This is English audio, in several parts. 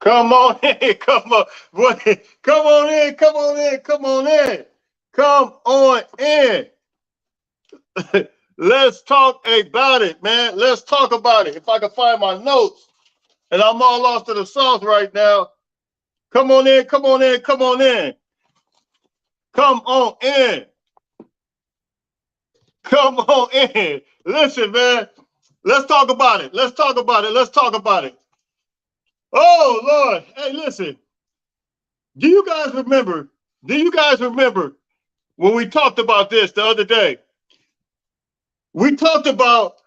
Come on in, come on, boy, come on in, come on in, come on in, come on in. Let's talk about it, man. Let's talk about it. If I can find my notes, and I'm all lost to the sauce right now. Come on in, come on in, come on in, come on in, come on in. Listen, man. Let's talk about it. Let's talk about it. Let's talk about it. Oh Lord, hey, listen. Do you guys remember? Do you guys remember when we talked about this the other day? We talked about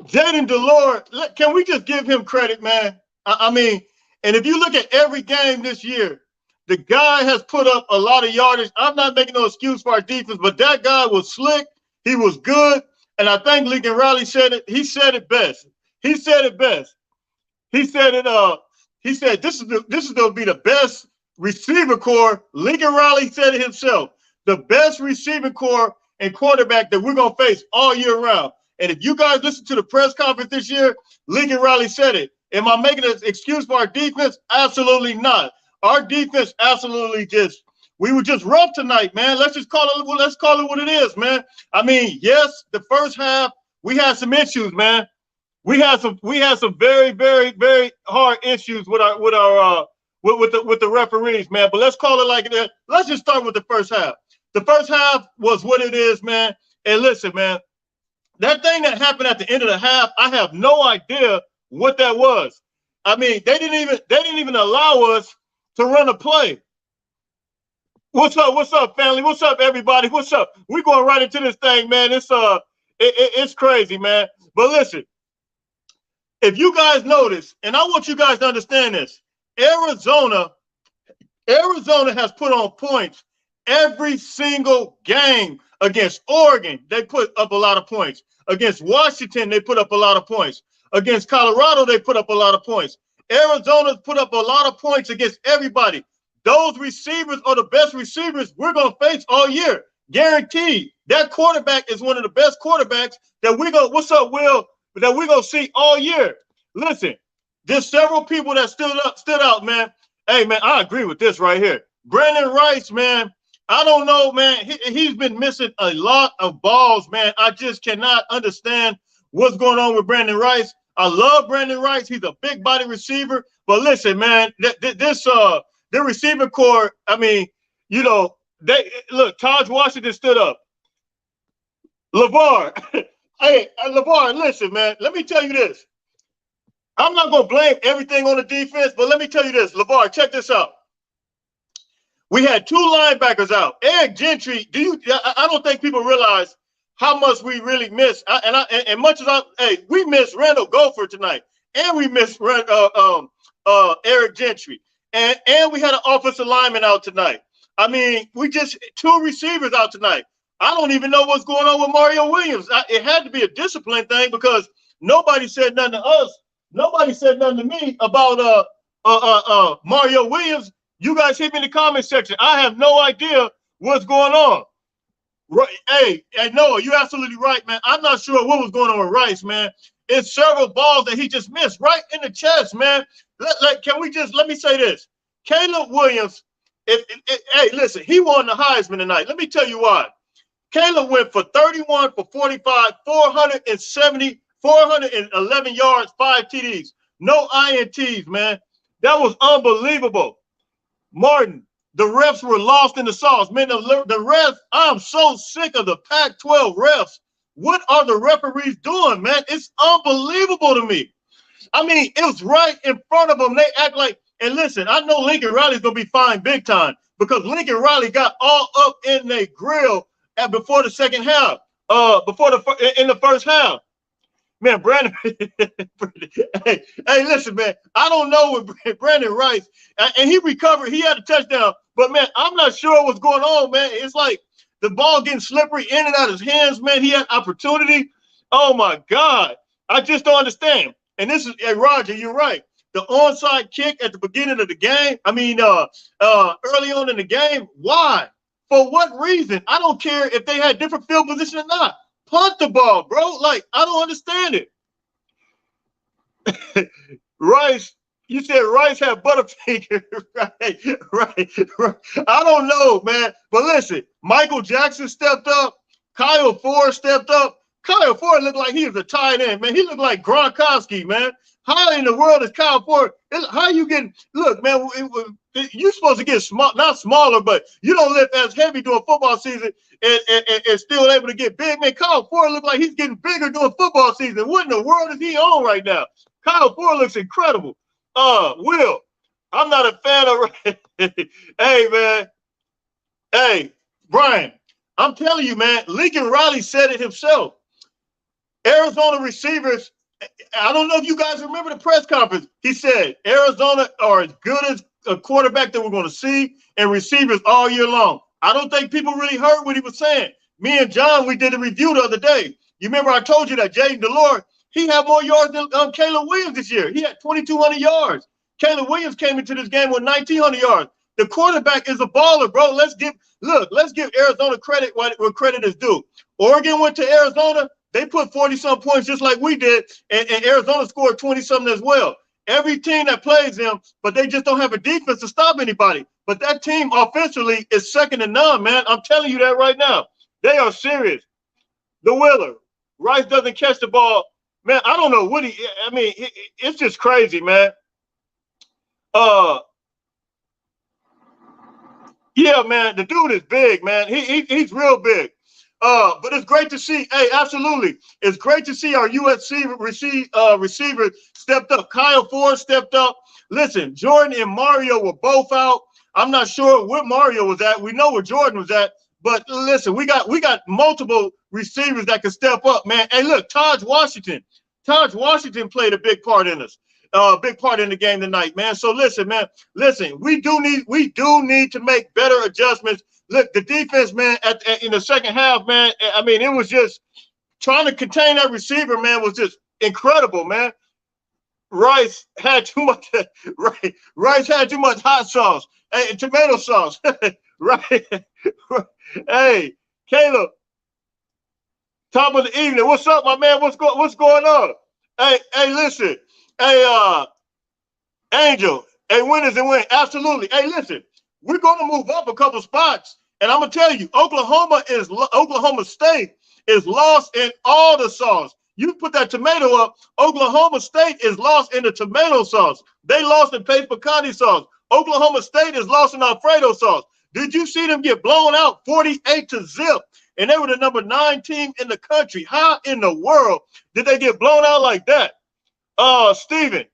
Jaden Delore. Can we just give him credit, man? I mean, and if you look at every game this year, the guy has put up a lot of yardage. I'm not making no excuse for our defense, but that guy was slick. He was good. And I think Lincoln Riley said it. He said it best. He said it best. He said it. He said this is going to be the best receiver core. Lincoln Riley said it himself. The best receiving core and quarterback that we're going to face all year round. And if you guys listen to the press conference this year, Lincoln Riley said it. Am I making an excuse for our defense? Absolutely not. Our defense absolutely we were just rough tonight, man. Let's call it what it is, man. I mean, yes, the first half we had some issues, man. We had some very, very, very hard issues with the referees, man. But let's call it like it is. Let's just start with the first half. The first half was what it is, man. And listen, man, that thing that happened at the end of the half, I have no idea what that was. I mean, they didn't even allow us to run a play. What's up? What's up, family? What's up, everybody? What's up? We're going right into this thing, man. It's crazy, man. But listen, if you guys notice, and I want you guys to understand this, Arizona has put on points every single game. Against Oregon, they put up a lot of points. Against Washington, they put up a lot of points. Against Colorado, they put up a lot of points. Arizona's put up a lot of points against everybody. Those receivers are the best receivers we're going to face all year. Guaranteed. That quarterback is one of the best quarterbacks that we're going to, what's up, Will, that we're going to see all year. Listen, there's several people that stood out, man. Hey, man, I agree with this right here. Brandon Rice, man, I don't know, man. He's been missing a lot of balls, man. I just cannot understand what's going on with Brandon Rice. I love Brandon Rice. He's a big body receiver. But listen, man, the receiving core, I mean, you know, Taj Washington stood up. LeVar, hey, LeVar, listen, man, let me tell you this. I'm not going to blame everything on the defense, but let me tell you this. LeVar, check this out. We had two linebackers out. Eric Gentry, I don't think people realize how much we really miss. We miss Randall Gopher tonight, and we miss Eric Gentry, and we had an offensive lineman out tonight. I mean, we just two receivers out tonight. I don't even know what's going on with Mario Williams. It had to be a discipline thing because nobody said nothing to us. Nobody said nothing to me about Mario Williams. You guys hit me in the comment section. I have no idea what's going on. Right? Hey, Noah, you're absolutely right, man. I'm not sure what was going on with Rice, man. It's several balls that he just missed right in the chest, man. Let me say this. Caleb Williams, hey, listen, he won the Heisman tonight. Let me tell you why. Caleb went for 31 for 45, 411 yards, 5 TDs. No INTs, man. That was unbelievable. Martin, the refs were lost in the sauce. Man, the refs, I'm so sick of the Pac-12 refs. What are the referees doing, man? It's unbelievable to me. I mean, it was right in front of them. They act like, and listen, I know Lincoln Riley's going to be fine big time because Lincoln Riley got all up in their grill before the second half, in the first half. Man, Brandon, hey, listen, man, I don't know what Brandon Rice, and he recovered, he had a touchdown, but man, I'm not sure what's going on, man. It's like the ball getting slippery in and out of his hands, man. He had opportunity. Oh my God. I just don't understand. And this is, hey, Roger, you're right. The onside kick at the beginning of the game, early on in the game, why? For what reason? I don't care if they had different field position or not. Punt the ball, bro. Like, I don't understand it. Rice, You said Rice had Butterfinger, right. I don't know, man. But listen, Michael Jackson stepped up. Kyle Ford stepped up. Kyle Ford looked like he was a tight end, man. He looked like Gronkowski, man. How in the world is Kyle Ford? How you getting? Look, man, you're supposed to get small, not smaller, but you don't lift as heavy during football season and still able to get big. Man, Kyle Ford looked like he's getting bigger during football season. What in the world is he on right now? Kyle Ford looks incredible. Will, I'm not a fan of. Hey, man. Hey, Brian, I'm telling you, man, Lincoln Riley said it himself. Arizona receivers, I don't know if you guys remember the press conference. He said Arizona are as good as a quarterback that we're going to see and receivers all year long. I don't think people really heard what he was saying. Me and John, we did a review the other day. You remember I told you that Jaden Delore, he had more yards than Caleb Williams this year. He had 2,200 yards. Caleb Williams came into this game with 1,900 yards. The quarterback is a baller, bro. Let's give Arizona credit where credit is due. Oregon went to Arizona. They put 40-some points just like we did, and Arizona scored 20-something as well. Every team that plays them, but they just don't have a defense to stop anybody. But that team offensively is second to none, man. I'm telling you that right now. They are serious. The Willer. Rice doesn't catch the ball. Man, I don't know what it's just crazy, man. Yeah, man, the dude is big, man. He's real big. But it's great to see. Hey, absolutely, it's great to see our USC receiver stepped up. Kyle Ford stepped up. Listen, Jordan and Mario were both out. I'm not sure where Mario was at. We know where Jordan was at. But listen, we got multiple receivers that can step up, man. Hey, look, Taj Washington played a big part in us. Big part in the game tonight, man. So listen, man. Listen, we do need to make better adjustments. Look, the defense, man, in the second half, man. I mean, it was just trying to contain that receiver, man, was just incredible, man. Rice had too much. Rice had too much hot sauce, tomato sauce, right? Hey, Caleb. Top of the evening. What's up, my man? What's going on? Hey, listen. Hey, Angel. Hey, winners and win. Absolutely. Hey, listen. We're going to move up a couple spots, and I'm gonna tell you, Oklahoma State is lost in all the sauce. You put that tomato up. Oklahoma State is lost in the tomato sauce. They lost in paste picante sauce. Oklahoma State is lost in Alfredo sauce. Did you see them get blown out 48-0? And they were the number 9 team in the country. How in the world did they get blown out like that? Steven,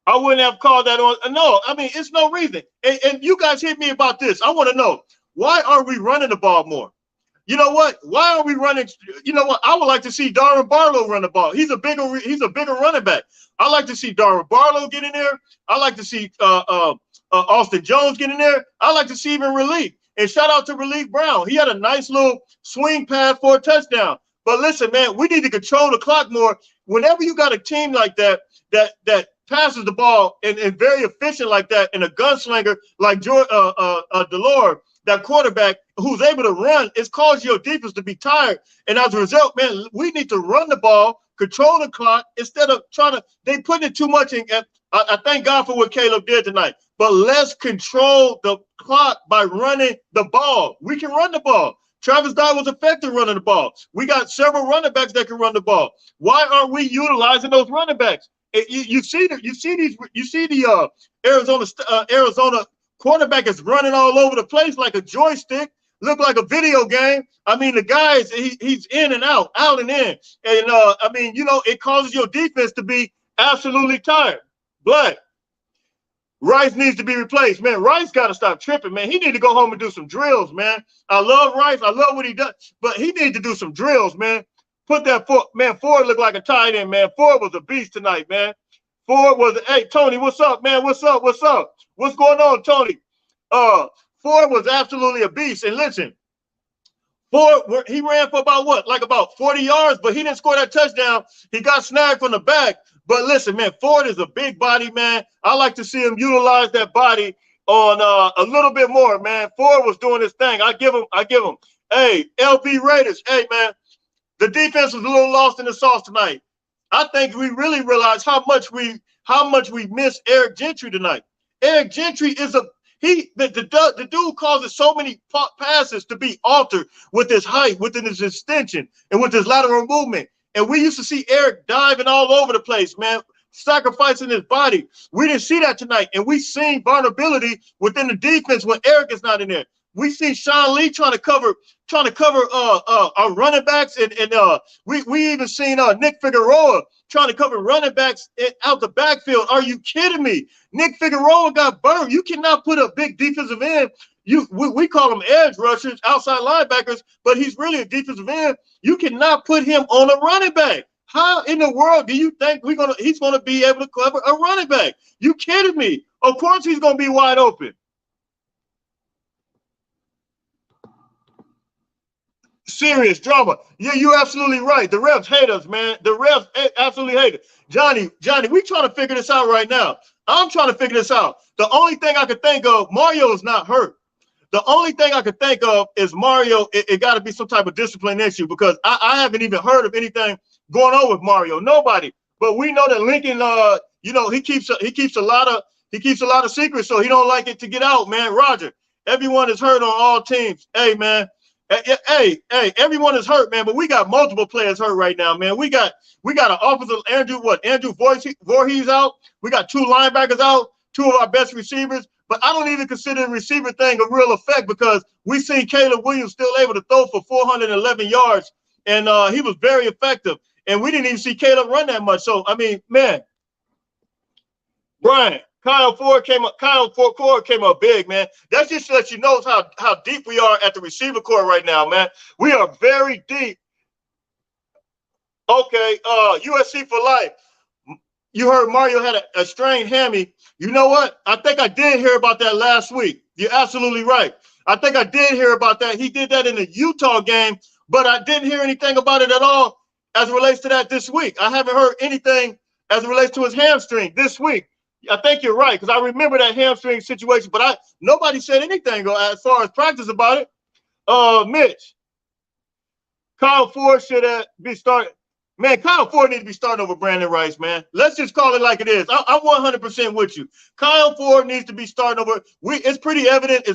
I wouldn't have called that on. No, I mean, it's no reason. And you guys hit me about this. I want to know, why are we running the ball more? You know what? Why are we running? You know what? I would like to see Darren Barlow run the ball. He's a bigger running back. I like to see Darren Barlow get in there. I like to see Austin Jones get in there. I like to see even Relief. And shout out to Relief Brown. He had a nice little swing pass for a touchdown. But listen, man, we need to control the clock more. Whenever you got a team like that passes the ball and very efficient like that, and a gunslinger like Delore, that quarterback who's able to run, it's caused your defense to be tired. And as a result, man, we need to run the ball, control the clock, instead of they putting it too much in. I thank God for what Caleb did tonight. But let's control the clock by running the ball. We can run the ball. Travis Dye was effective running the ball. We got several running backs that can run the ball. Why aren't we utilizing those running backs? You see the Arizona quarterback is running all over the place like a joystick, look like a video game. I mean, the guy he's in and out and in, and I mean, you know, it causes your defense to be absolutely tired. But Rice needs to be replaced, man. Rice got to stop tripping, man. He need to go home and do some drills, man. I love Rice. I love what he does, but he needs to do some drills, man. Put that Ford looked like a tight end, man. Ford was a beast tonight, man. Hey, Tony, what's up, man? What's up? What's going on, Tony? Ford was absolutely a beast. And listen, Ford, he ran for about 40 yards, but he didn't score that touchdown. He got snagged from the back. But listen, man, Ford is a big body, man. I like to see him utilize that body on a little bit more, man. Ford was doing his thing. I give him. Hey, LB Raiders. Hey, man, the defense was a little lost in the sauce tonight. I think we really realized how much how much we miss Eric Gentry tonight. Eric Gentry is the dude causes so many passes to be altered with his height, within his extension, and with his lateral movement. And we used to see Eric diving all over the place, man, sacrificing his body. We didn't see that tonight, and we seen vulnerability within the defense when Eric is not in there. We see Sean Lee trying to cover our running backs, and we even seen Nick Figueroa trying to cover running backs out the backfield. Are you kidding me? Nick Figueroa got burned. You cannot put a big defensive end. We call them edge rushers, outside linebackers, but he's really a defensive end. You cannot put him on a running back. How in the world do you think he's gonna be able to cover a running back? You kidding me? Of course he's gonna be wide open. Serious drama. Yeah, you're absolutely right. The refs hate us, man. The refs absolutely hate it. Johnny, we trying to figure this out right now. I'm trying to figure this out. The only thing I could think of, Mario is not hurt. The only thing I could think of is Mario. It got to be some type of discipline issue, because I haven't even heard of anything going on with Mario. Nobody. But we know that Lincoln, he keeps a lot of secrets, so he don't like it to get out, man. Roger, everyone is hurt on all teams. Hey, man. Hey, everyone is hurt, man, but we got multiple players hurt right now, man. We got an offensive Andrew Voorhees out. We got 2 linebackers out, 2 of our best receivers. But I don't even consider the receiver thing a real effect, because we seen Caleb Williams still able to throw for 411 yards, and he was very effective. And we didn't even see Caleb run that much. So, I mean, man, Brian, Kyle Ford came up big, man. That's just to let you know how deep we are at the receiver core right now, man. We are very deep. Okay, USC for life. You heard Mario had a strained hammy. You know what? I think I did hear about that last week. You're absolutely right. I think I did hear about that. He did that in the Utah game, but I didn't hear anything about it at all as it relates to that this week. I haven't heard anything as it relates to his hamstring this week. I think you're right, because I remember that hamstring situation, but nobody said anything as far as practice about it. Mitch, Kyle Ford should be starting. Man, Kyle Ford needs to be starting over Brandon Rice, man. Let's just call it like it is. I'm 100% with you. Kyle Ford needs to be starting over. It's pretty evident.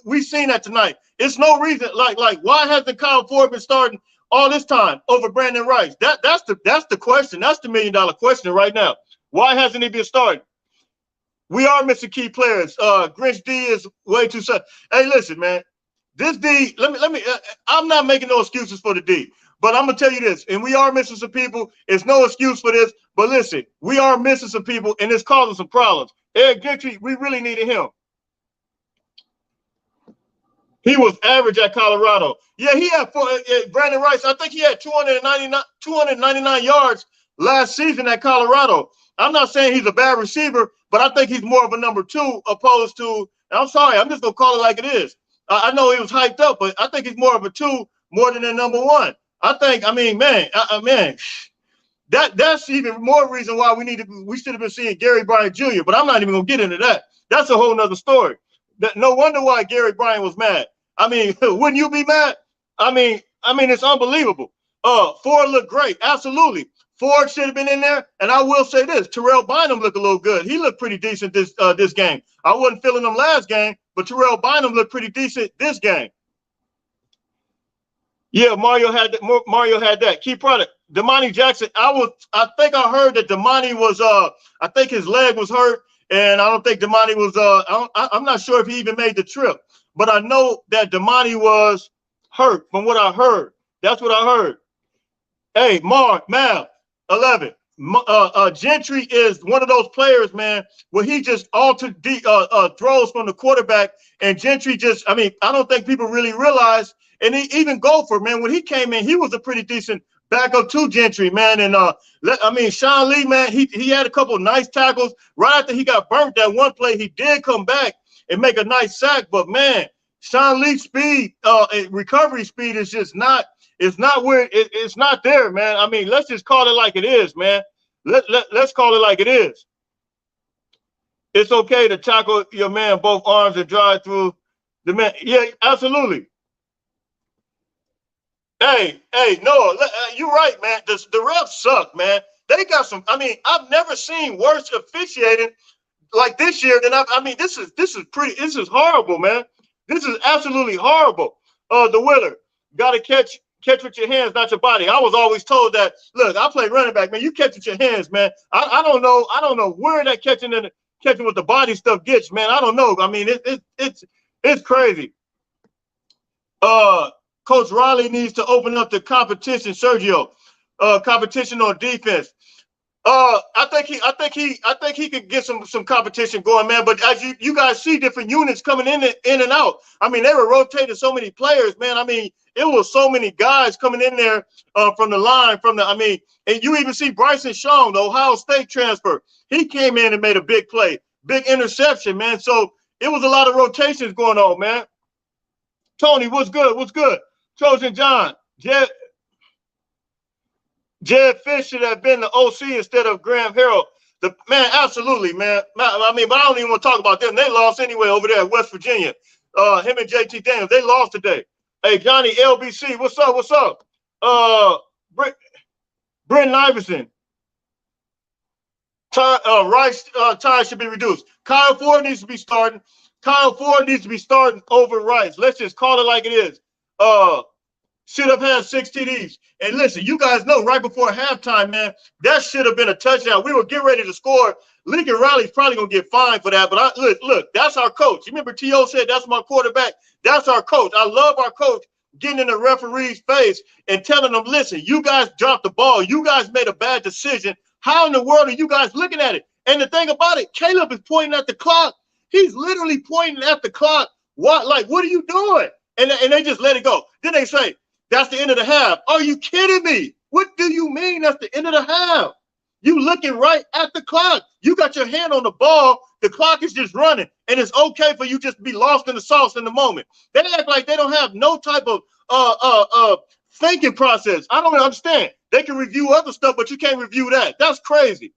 We've seen that tonight. It's no reason. Like why hasn't Kyle Ford been starting all this time over Brandon Rice? That's the question. That's the $1 million question right now. Why hasn't he been starting? We are missing key players. Grinch D is way too soft. Hey, listen, man. This D. Let me. I'm not making no excuses for the D. But I'm going to tell you this, and we are missing some people. It's no excuse for this. But listen, we are missing some people, and it's causing some problems. Eric Gentry, we really needed him. He was average at Colorado. Yeah, he had Brandon Rice. I think he had 299 yards last season at Colorado. I'm not saying he's a bad receiver, but I think he's more of a number 2 opposed to, I'm sorry, I'm just going to call it like it is. I know he was hyped up, but I think he's more of a 2 more than a number 1. That's even more reason why we should have been seeing Gary Bryant Jr., but I'm not even going to get into that. That's a whole nother story. No wonder why Gary Bryant was mad. I mean, wouldn't you be mad? I mean, it's unbelievable. Ford looked great. Absolutely. Ford should have been in there. And I will say this, Terrell Bynum looked a little good. He looked pretty decent this game. I wasn't feeling him last game, but Terrell Bynum looked pretty decent this game. Yeah, Mario had that key product. Damani Jackson. I think I heard that Damani was I think his leg was hurt, and I don't think Damani was I'm not sure if he even made the trip, but I know that Damani was hurt from what I heard. That's what I heard. Hey, Mal 11. Gentry is one of those players, man, where he just altered throws from the quarterback, and Gentry just, I don't think people really realize. And even Gopher, man, when he came in, he was a pretty decent backup to Gentry, man. And Sean Lee, man, he had a couple of nice tackles. Right after he got burnt that one play, he did come back and make a nice sack. But man, Sean Lee's speed, recovery speed is just not. It's not where it's not there, man. I mean, let's just call it like it is, man. Let's call it like it is. It's okay to tackle your man both arms and drive through the man. Yeah, absolutely. Hey, no, you're right, man. The refs suck, man. They got some. I mean, I've never seen worse officiating like this year than I mean, this is horrible, man. This is absolutely horrible. The Willer got to catch with your hands, not your body. I was always told that. Look, I play running back, man. You catch with your hands, man. I don't know where that catching with the body stuff gets, man. I don't know. I mean, it's crazy. Coach Riley needs to open up the competition, Sergio. Competition on defense. I think he could get some competition going, man. But as you guys see different units coming in and out. I mean, they were rotating so many players, man. I mean, it was so many guys coming in there from the line, and you even see Bryson Shaw, the Ohio State transfer. He came in and made a big play, big interception, man. So it was a lot of rotations going on, man. Tony, what's good? What's good? Trojan John, Jed Fish should have been the OC instead of Graham Harrell. Man, absolutely, man. I mean, but I don't even want to talk about them. They lost anyway over there at West Virginia. Him and JT Daniels, they lost today. Hey, Johnny LBC, what's up? What's up? Brenton Iverson. Rice time should be reduced. Kyle Ford needs to be starting. Kyle Ford needs to be starting over Rice. Let's just call it like it is. Should have had 6 TDs. And listen, you guys know right before halftime, man, that should have been a touchdown. We were getting ready to score. Lincoln Riley's probably going to get fined for that. But look, that's our coach. You remember T.O. said, that's my quarterback. That's our coach. I love our coach getting in the referee's face and telling them, listen, you guys dropped the ball. You guys made a bad decision. How in the world are you guys looking at it? And the thing about it, Caleb is pointing at the clock. He's literally pointing at the clock. What are you doing? And they just let it go. Then they say, that's the end of the half. Are you kidding me? What do you mean that's the end of the half? You looking right at the clock. You got your hand on the ball. The clock is just running. And it's okay for you just to be lost in the sauce in the moment. They act like they don't have no type of thinking process. I don't understand. They can review other stuff, but you can't review that. That's crazy.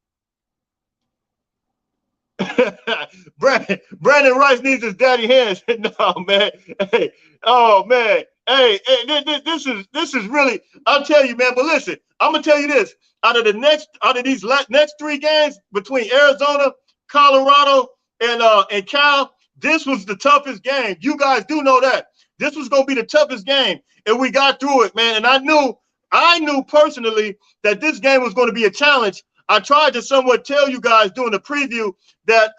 Brandon Rice needs his daddy hands. No, man. Hey, oh, man. Hey, this is really, I'll tell you, man. But listen, I'm gonna tell you this: out of these next 3 games between Arizona, Colorado, and Cal, this was the toughest game. You guys do know that this was gonna be the toughest game, and we got through it, man. And I knew personally that this game was going to be a challenge. I tried to somewhat tell you guys during the preview that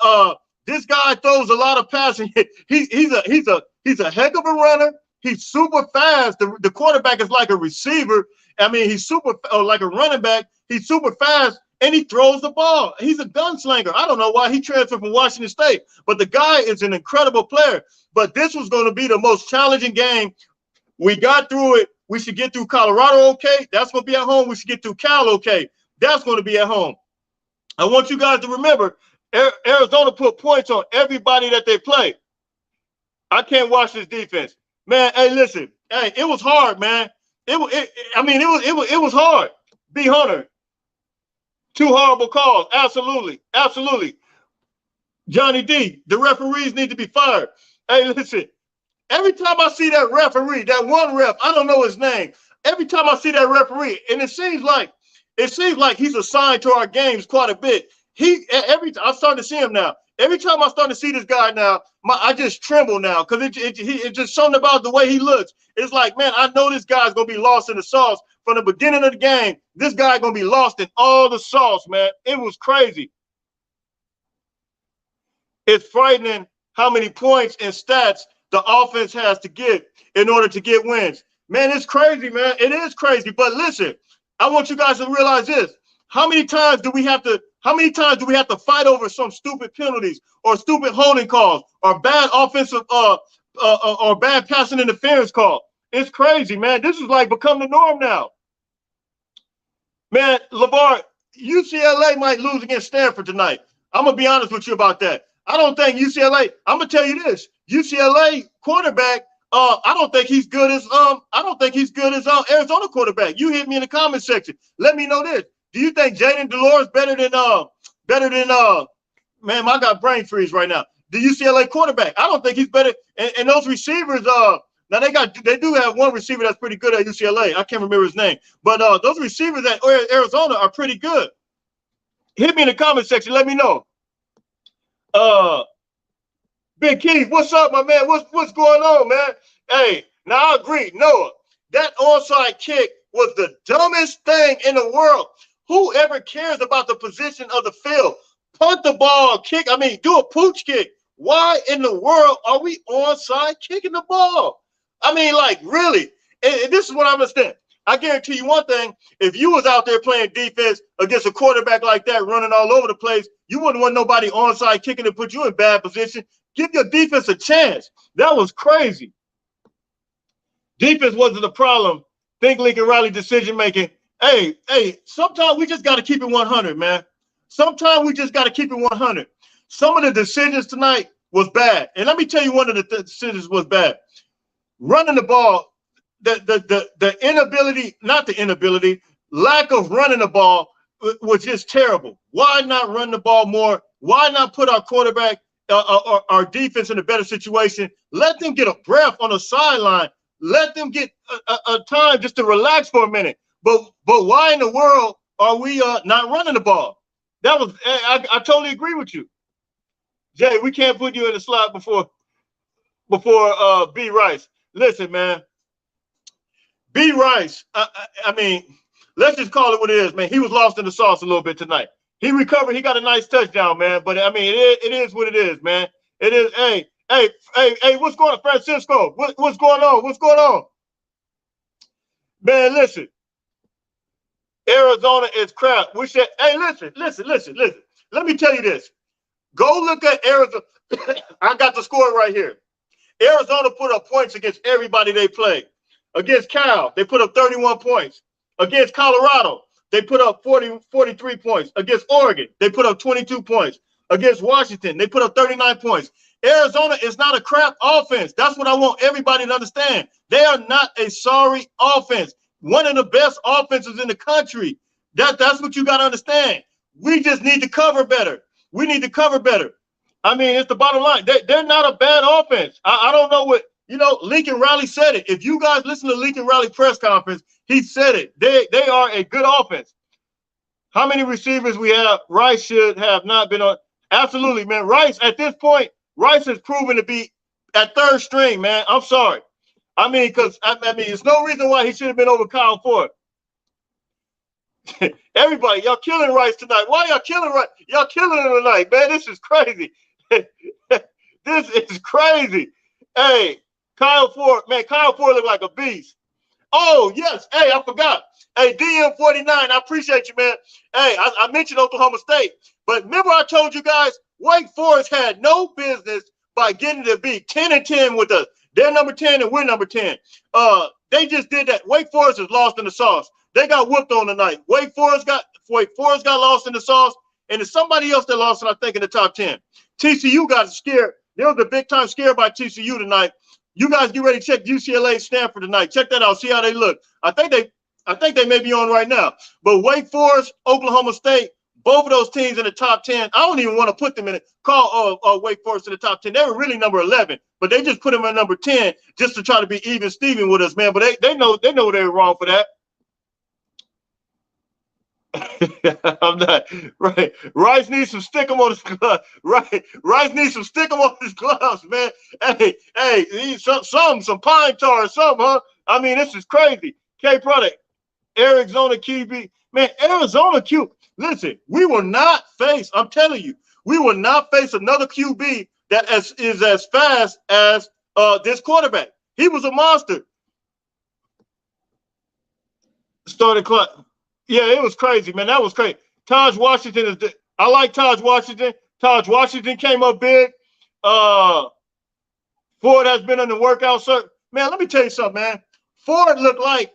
this guy throws a lot of passing. He's a heck of a runner. He's super fast. The quarterback is like a receiver. I mean, he's super like a running back. He's super fast, and he throws the ball. He's a gunslinger. I don't know why he transferred from Washington State, but the guy is an incredible player. But this was going to be the most challenging game. We got through it. We should get through Colorado okay. That's going to be at home. We should get through Cal okay. That's going to be at home. I want you guys to remember, Arizona put points on everybody that they play. I can't watch this defense. Man, hey, listen. Hey, it was hard, man. It was hard. B. Hunter. 2 horrible calls. Absolutely. Absolutely. Johnny D, the referees need to be fired. Hey, listen. Every time I see that referee, that one ref, I don't know his name. Every time I see that referee, and it seems like he's assigned to our games quite a bit. I'm starting to see him now. Every time I start to see this guy now, I just tremble now because it's just something about the way he looks. It's like, man, I know this guy's going to be lost in the sauce from the beginning of the game. This guy going to be lost in all the sauce, man. It was crazy. It's frightening how many points and stats the offense has to get in order to get wins. Man, it's crazy, man. It is crazy. But listen, I want you guys to realize this. How many times do we have to fight over some stupid penalties or stupid holding calls or bad offensive or bad passing interference call? It's crazy, man. This is like become the norm now. Man, LeVar, UCLA might lose against Stanford tonight. I'm going to be honest with you about that. I don't think UCLA, I'm going to tell you this. UCLA quarterback, I don't think he's good as Arizona quarterback. You hit me in the comment section. Let me know this. Do you think Jaden Delores better than man, I got brain freeze right now. The UCLA quarterback. I don't think he's better. And those receivers, now they do have one receiver that's pretty good at UCLA. I can't remember his name. But those receivers at Arizona are pretty good. hit me in the comment section. Let me know. Big Keith, what's up, my man? What's going on, man? Hey, now I agree, Noah. That onside kick was the dumbest thing in the world. Whoever cares about the position of the field? Punt the ball, kick. I mean, do a pooch kick. Why in the world are we onside kicking the ball? I mean, like, really? And this is what I understand. I guarantee you one thing. If you was out there playing defense against a quarterback like that, running all over the place, you wouldn't want nobody onside kicking to put you in bad position. Give your defense a chance. That was crazy. Defense wasn't the problem. Think Lincoln Riley decision-making. Hey, sometimes we just got to keep it 100, man. Sometimes we just got to keep it 100. Some of the decisions tonight was bad. And let me tell you one of the decisions was bad. Running the ball, the inability, not the inability, lack of running the ball was just terrible. Why not run the ball more? Why not put our quarterback, our defense in a better situation? Let them get a breath on the sideline. Let them get a time just to relax for a minute. But why in the world are we not running the ball? That was I totally agree with you, Jay. We can't put you in the slot before B Rice. Listen, man, B Rice. I mean, let's just call it what it is, man. He was lost in the sauce a little bit tonight. He recovered. He got a nice touchdown, man. But I mean, it is what it is, man. It is. Hey, what's going on, Francisco? What's going on? What's going on? Man, listen. Arizona is crap. Hey, listen. Let me tell you this. Go look at Arizona. I got the score right here. Arizona put up points against everybody they played. Against Cal, they put up 31 points. Against Colorado, they put up 43 points. Against Oregon, they put up 22 points. Against Washington, they put up 39 points. Arizona is not a crap offense. That's what I want everybody to understand. They are not a sorry offense. One of the best offenses in the country. That's what you got to understand. We just need to cover better. We need to cover better. I mean, it's the bottom line. They're not a bad offense. I don't know what, Lincoln Riley said it. If you guys listen to Lincoln Riley press conference, he said it. They are a good offense. How many receivers we have? Rice should have not been on. Absolutely, man. Rice, at this point, Rice has proven to be at third string, man. I'm sorry. I mean, because there's no reason why he should have been over Kyle Ford. Everybody, y'all killing Rice tonight. Why y'all killing Rice? Y'all killing him tonight, man. This is crazy. This is crazy. Hey, Kyle Ford looked like a beast. Oh, yes. Hey, I forgot. Hey, DM49, I appreciate you, man. Hey, I mentioned Oklahoma State, but remember I told you guys, Wake Forest had no business by getting to be 10-10 with us. They're number 10 and we're number 10. They just did that. Wake Forest is lost in the sauce. They got whooped on tonight. Wake Forest got lost in the sauce, and it's somebody else that lost it, I think, in the top 10. TCU got scared. There was a big-time scare by TCU tonight. You guys get ready to check UCLA and Stanford tonight. Check that out. See how they look. I think they may be on right now. But Wake Forest, Oklahoma State, both of those teams in the top 10. I don't even want to put them in it. Call Wake Forest in the top 10. They were really number 11, but they just put them at number 10 just to try to be even Steven with us, man. But they know they were wrong for that. I'm not right. Rice needs some stickum on his gloves. Right. Rice needs some stickum on his gloves, man. Hey, some pine tar or something, huh? I mean, this is crazy. K product, Arizona QB, man. Arizona QB. Listen, we will not face. I'm telling you, we will not face another QB that is as fast as this quarterback. He was a monster. Started clock. Yeah, it was crazy, man. That was crazy. Taj Washington I like Taj Washington. Taj Washington came up big. Ford has been on the workout circuit. Man, let me tell you something, man. Ford looked like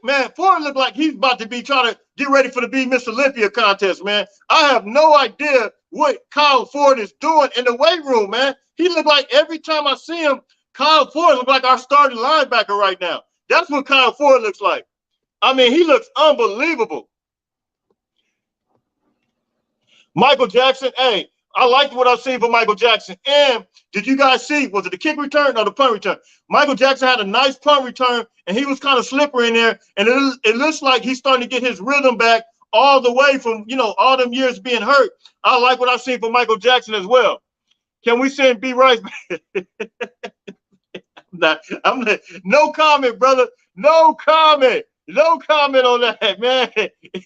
he's about to be trying to get ready for the Be Miss Olympia contest, man. I have no idea what Kyle Ford is doing in the weight room, man. He looked like every time I see him, Kyle Ford looks like our starting linebacker right now. That's what Kyle Ford looks like. I mean, he looks unbelievable. Michael Jackson, hey, I liked what I've seen from Michael Jackson. And did you guys see, was it the kick return or the punt return? Michael Jackson had a nice punt return, and he was kind of slippery in there. And it looks like he's starting to get his rhythm back all the way from, all them years being hurt. I like what I've seen from Michael Jackson as well. Can we send B. Rice back? I'm not, no comment, brother. No comment. No comment on that, man.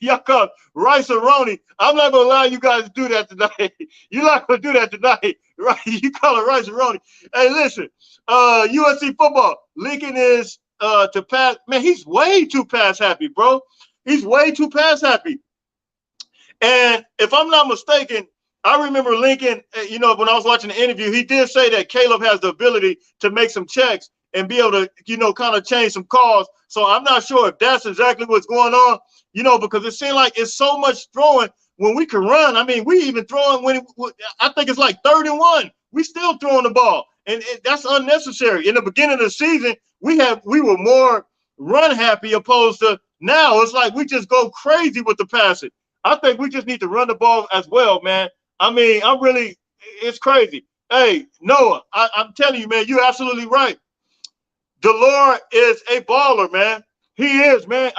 Y'all call Rice-A-Roni. I'm not gonna allow you guys to do that tonight. You're not gonna do that tonight, right? You call it Rice-A-Roni. Hey, listen, USC football. Lincoln is to pass. Man, he's way too pass happy, bro. He's way too pass happy. And if I'm not mistaken, I remember Lincoln, when I was watching the interview, he did say that Caleb has the ability to make some checks and be able to, kind of change some calls. So I'm not sure if that's exactly what's going on, because it seems like it's so much throwing when we can run. I mean, we even throwing I think it's like 3rd and 1. We still throwing the ball, and that's unnecessary. In the beginning of the season, we were more run happy opposed to now. It's like we just go crazy with the passing. I think we just need to run the ball as well, man. I mean, it's crazy. Hey, Noah, I'm telling you, man, you're absolutely right. Delore is a baller, man. He is, man.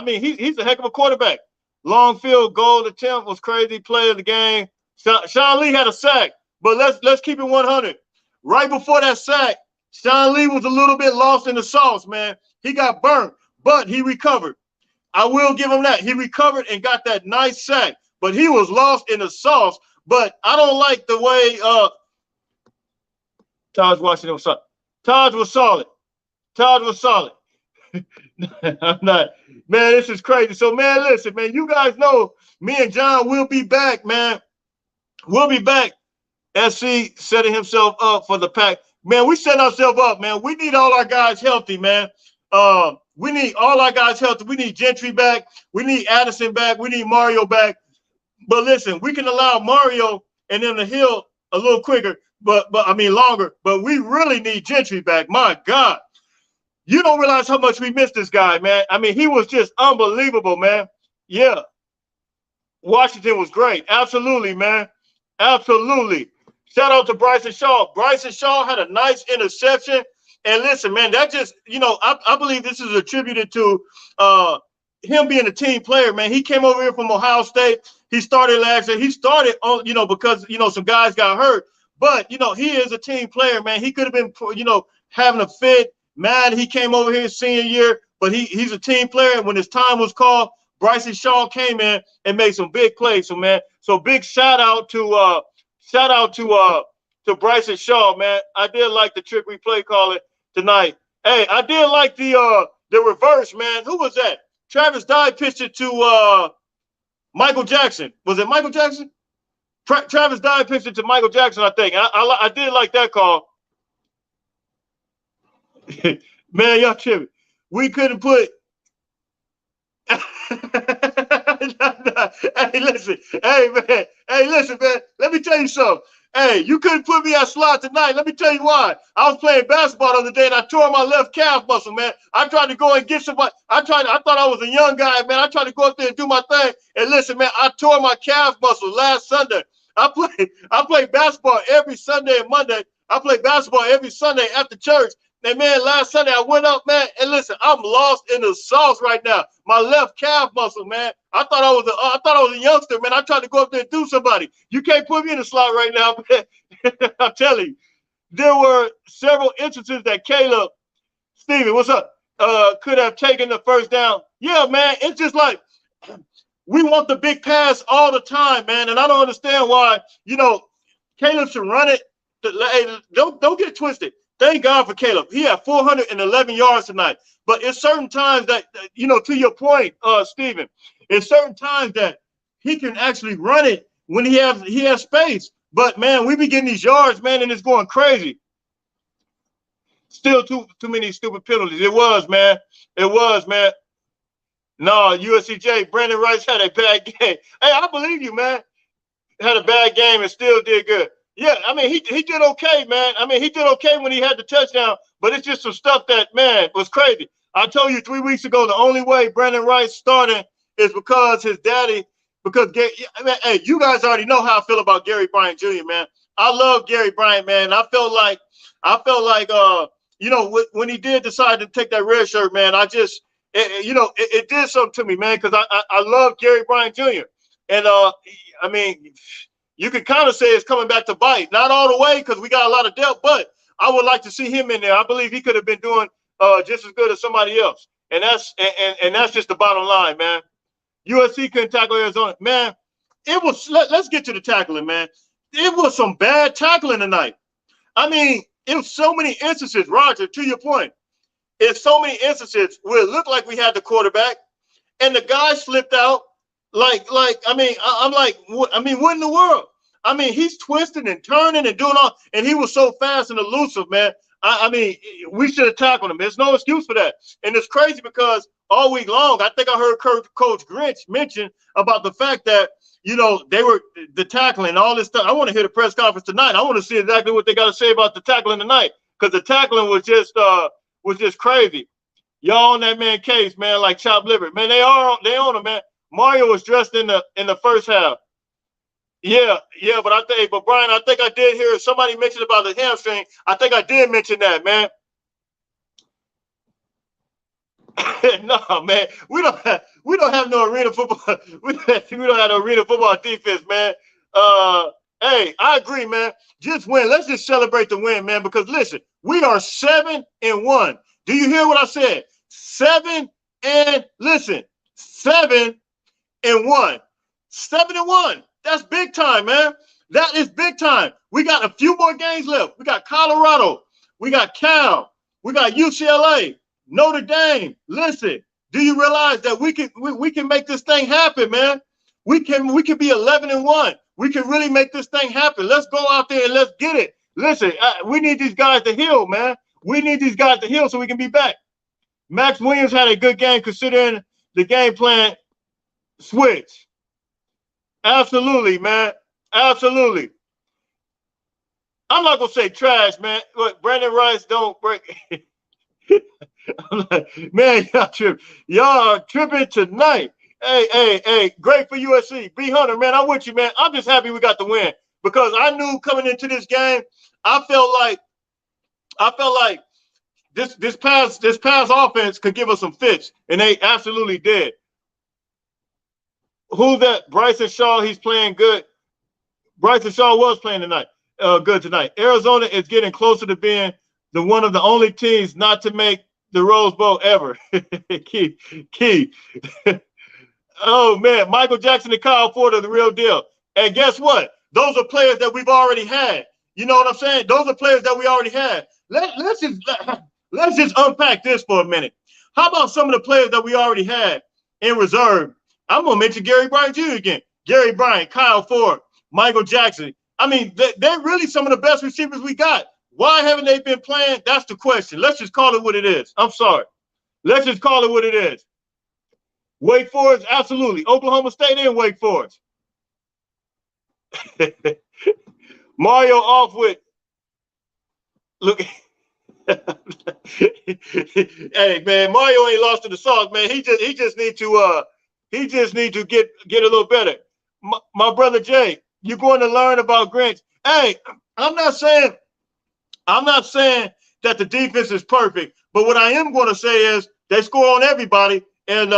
He's a heck of a quarterback. Long field goal attempt was crazy play of the game. Sean Lee had a sack, but let's keep it 100. Right before that sack, Sean Lee was a little bit lost in the sauce, man. He got burnt, but he recovered. I will give him that. He recovered and got that nice sack, but he was lost in the sauce. But I don't like the way Taj Washington was solid. Taj was solid. Taj was solid. I'm not, man, this is crazy. So, man, listen, man, you guys know me and John will be back, man. We'll be back. SC setting himself up for the pack. Man, we set ourselves up, man. We need all our guys healthy, man. We need all our guys healthy. We need Gentry back. We need Addison back. We need Mario back. But listen, we can allow Mario and then the Hill a little quicker, but longer. But we really need Gentry back. My God. You don't realize how much we missed this guy, man. I mean, he was just unbelievable, man. Yeah. Washington was great. Absolutely, man. Absolutely. Shout out to Bryson Shaw. Bryson Shaw had a nice interception. And listen, man, that just, I believe this is attributed to him being a team player, man. He came over here from Ohio State. He started last year. He started on, because, some guys got hurt. But, he is a team player, man. He could have been, having a fit. Man, he came over here senior year, but he's a team player. And when his time was called, Bryson Shaw came in and made some big plays. So, man, big shout out to Bryson Shaw, man. I did like the trick we play calling tonight. Hey, I did like the reverse, man. Who was that? Travis Dye pitched it to Michael Jackson. Was it Michael Jackson? Travis Dye pitched it to Michael Jackson, I think. I did like that call. Man, y'all tripping. We couldn't put. Hey, listen. Hey, man. Hey, listen, man. Let me tell you something. Hey, you couldn't put me at slot tonight. Let me tell you why. I was playing basketball the other day and I tore my left calf muscle, man. I tried to go and get somebody. I thought I was a young guy, man. I tried to go up there and do my thing. And listen, man, I tore my calf muscle last Sunday. I play basketball every Sunday and Monday. I play basketball every Sunday after church. And man, last Sunday I went up, man, and listen, I'm lost in the sauce right now. My left calf muscle, man. I thought I was a youngster, man. I tried to go up there and do somebody. You can't put me in the slot right now, man. I'm telling you, there were several instances that Caleb, Steven, what's up? Could have taken the first down. Yeah, man. It's just like we want the big pass all the time, man. And I don't understand why, Caleb should run it. Hey, don't get it twisted. Thank God for Caleb. He had 411 yards tonight. But it's certain times that, to your point, Steven, it's certain times that he can actually run it when he has space. But, man, we be getting these yards, man, and it's going crazy. Still too many stupid penalties. It was, man. It was, man. No, USCJ, Brandon Rice had a bad game. Hey, I believe you, man. Had a bad game and still did good. Yeah, I mean, he did okay, man. I mean, he did okay when he had the touchdown, but it's just some stuff that, man, was crazy. I told you 3 weeks ago the only way Brandon Rice starting is because his daddy, hey, you guys already know how I feel about Gary Bryant Jr., man. I love Gary Bryant, man. I felt like when he did decide to take that red shirt, man, I just it did something to me, man, because I love Gary Bryant Jr. And I mean, you can kind of say it's coming back to bite. Not all the way because we got a lot of depth, but I would like to see him in there. I believe he could have been doing just as good as somebody else. And that's just the bottom line, man. USC couldn't tackle Arizona. Man, it was let's get to the tackling, man. It was some bad tackling tonight. I mean, it was so many instances, Roger, to your point. It's so many instances where it looked like we had the quarterback and the guy slipped out. I'm like, what in the world? I mean, he's twisting and turning and doing all, and he was so fast and elusive, man. I mean, we should have tackled him. There's no excuse for that. And it's crazy because all week long, I think I heard Coach Grinch mention about the fact that, they were the tackling, all this stuff. I want to hear the press conference tonight. I want to see exactly what they got to say about the tackling tonight because the tackling was just crazy. Y'all on that man case, man, like chopped liver. Man, they on him, man. Mario was dressed in the first half. Yeah, but Brian, I think I did hear somebody mention about the hamstring. I think I did mention that, man. No, man, we don't have no arena football. We don't have no arena football defense, man. Hey, I agree, man. Just win. Let's just celebrate the win, man. Because listen, we are 7-1. Do you hear what I said? 7-1. 7-1. That's big time, man. That is big time. We got a few more games left. We got Colorado. We got Cal. We got UCLA. Notre Dame. Listen, do you realize that we can make this thing happen, man? We can be 11-1. We can really make this thing happen. Let's go out there and let's get it. Listen, we need these guys to heal, man. We need these guys to heal so we can be back. Max Williams had a good game considering the game plan switch. Absolutely, man. Absolutely. I'm not gonna say trash, man. Look, Brandon Rice don't break. Man, y'all are tripping tonight. Hey, great for USC. B Hunter, man, I'm with you, man. I'm just happy we got the win because I knew coming into this game, I felt like this pass offense could give us some fits, and they absolutely did. Who's that? Bryson Shaw, he's playing good. Bryson Shaw was playing tonight. Good tonight. Arizona is getting closer to being one of the only teams not to make the Rose Bowl ever. Key. Oh, man. Michael Jackson and Kyle Ford are the real deal. And guess what? Those are players that we've already had. You know what I'm saying? Those are players that we already had. Let's just unpack this for a minute. How about some of the players that we already had in reserve? I'm going to mention Gary Bryant Jr. again. Gary Bryant, Kyle Ford, Michael Jackson. I mean, they're really some of the best receivers we got. Why haven't they been playing? That's the question. Let's just call it what it is. I'm sorry. Let's just call it what it is. Wake Forest, absolutely. Oklahoma State and Wake Forest. Mario off with, look. Hey, man, Mario ain't lost to the sauce, man. He just need to get a little better. My brother Jay, you're going to learn about Grinch. Hey, I'm not saying that the defense is perfect, but what I am going to say is they score on everybody, and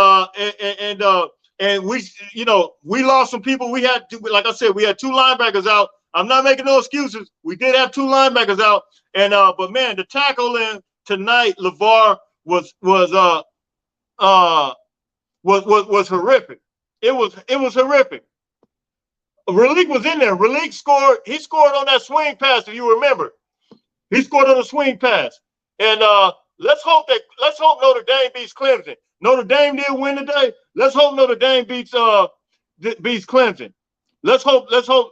we lost some people. We had, like I said, we had 2 linebackers out. I'm not making no excuses. We did have 2 linebackers out, and but man, the tackling tonight, LeVar was horrific. It was horrific. Raleek was in there. Raleek scored. He scored on that swing pass, if you remember. He scored on the swing pass. And let's hope Notre Dame beats Clemson. Notre Dame did win today. Let's hope Notre Dame beats Clemson. Let's hope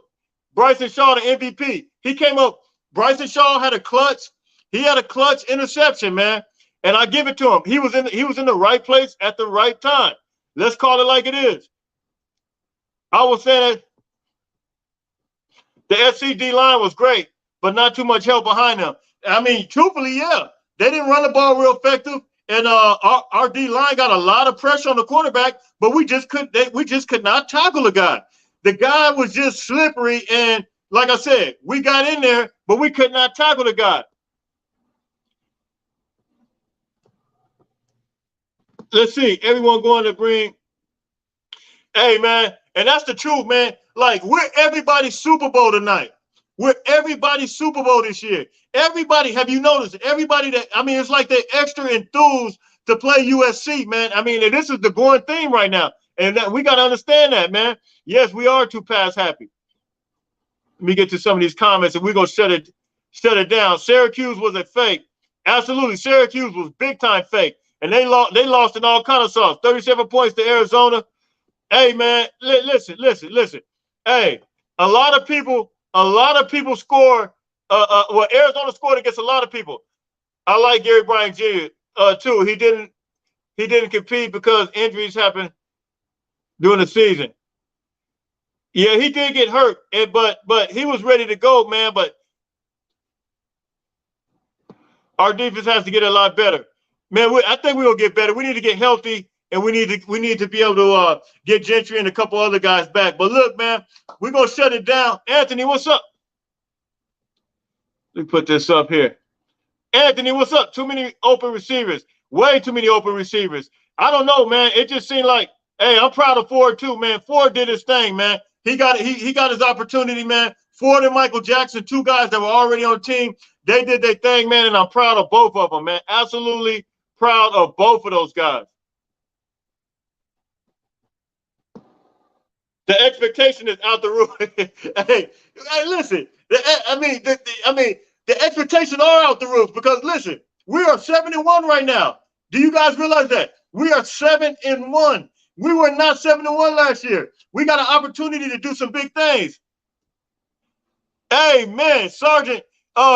Bryson Shaw, the MVP. He came up. Bryson Shaw had a clutch. He had a clutch interception, man. And I give it to him. He was in the right place at the right time. Let's call it like it is. I was saying the SCD line was great, but not too much help behind them. I mean, truthfully, yeah, they didn't run the ball real effective, and our D line got a lot of pressure on the quarterback, but we just could not tackle the guy. The guy was just slippery, and like I said, we got in there, but we could not tackle the guy. Let's see. Everyone going to bring. Hey, man. And that's the truth, man. Like, we're everybody's Super Bowl tonight. We're everybody's Super Bowl this year. Everybody, have you noticed? Everybody that, I mean, it's like they're extra enthused to play USC, man. I mean, and this is the going theme right now. And that, we got to understand that, man. Yes, we are too pass happy. Let me get to some of these comments and we're going to shut it down. Syracuse was a fake. Absolutely. Syracuse was big time fake. And they lost in all kind of sauce. 37 points to Arizona. Hey, man, listen. Hey, a lot of people score. Well, Arizona scored against a lot of people. I like Gary Bryant Jr. Too. He didn't compete because injuries happened during the season. Yeah, he did get hurt, but he was ready to go, man. But our defense has to get a lot better, man. I think we're gonna get better. We need to get healthy. And we need to be able to get Gentry and a couple other guys back. But look, man, we're going to shut it down. Anthony, what's up? Let me put this up here. Anthony, what's up? Too many open receivers. Way too many open receivers. I don't know, man. It just seemed like, hey, I'm proud of Ford too, man. Ford did his thing, man. He got his opportunity, man. Ford and Michael Jackson, two guys that were already on the team. They did their thing, man, and I'm proud of both of them, man. Absolutely proud of both of those guys. The expectation is out the roof. hey, listen. The expectations are out the roof because listen, we are 7-1 right now. Do you guys realize that? We are 7-1. We were not 7-1 last year. We got an opportunity to do some big things. Hey, man, Sergeant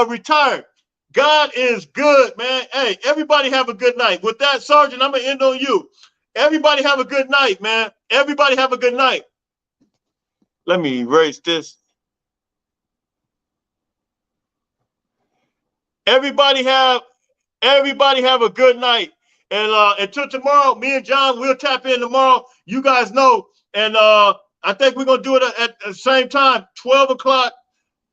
retired. God is good, man. Hey, everybody have a good night. With that, Sergeant, I'm going to end on you. Everybody have a good night, man. Everybody have a good night. Let me erase this. Everybody have a good night. And until tomorrow, me and John, we'll tap in tomorrow. You guys know. And I think we're going to do it at the same time, 12 o'clock.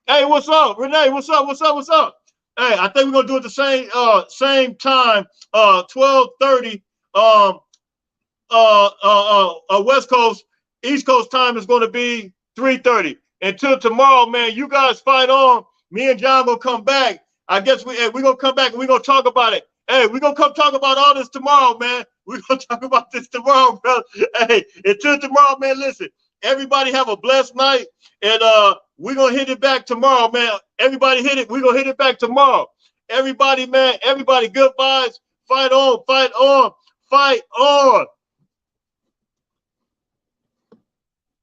Hey, what's up? Renee, what's up? Hey, I think we're going to do it the same time, 12:30 West Coast. East Coast time is going to be 3:30. Until tomorrow, man, you guys fight on. Me and John will come back. I guess we're going to come back and we're going to talk about it. Hey, we're going to come talk about all this tomorrow, man. We're going to talk about this tomorrow, brother. Hey, until tomorrow, man, listen. Everybody have a blessed night. And we're going to hit it back tomorrow, man. Everybody hit it. We're going to hit it back tomorrow. Everybody, man, everybody, good vibes. Fight on, fight on, fight on.